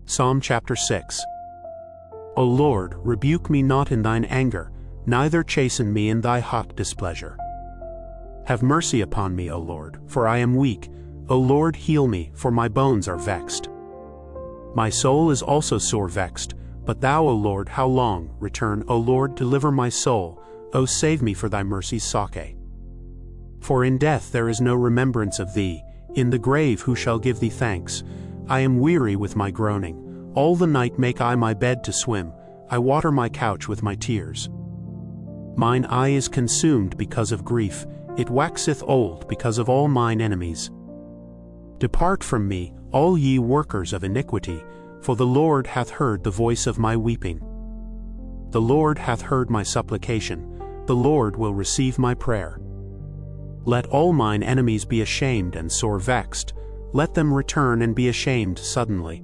Psalm chapter 6. O Lord, rebuke me not in thine anger, neither chasten me in thy hot displeasure. Have mercy upon me, O Lord, for I am weak. O Lord, heal me, for my bones are vexed. My soul is also sore vexed, but thou, O Lord, how long? Return, O Lord, deliver my soul. O save me for thy mercy's sake. For in death there is no remembrance of thee, in the grave who shall give thee thanks? I am weary with my groaning. All the night make I my bed to swim. I water my couch with my tears. Mine eye is consumed because of grief. It waxeth old because of all mine enemies. Depart from me, all ye workers of iniquity, for the Lord hath heard the voice of my weeping. The Lord hath heard my supplication. The Lord will receive my prayer. Let all mine enemies be ashamed and sore vexed. Let them return and be ashamed suddenly.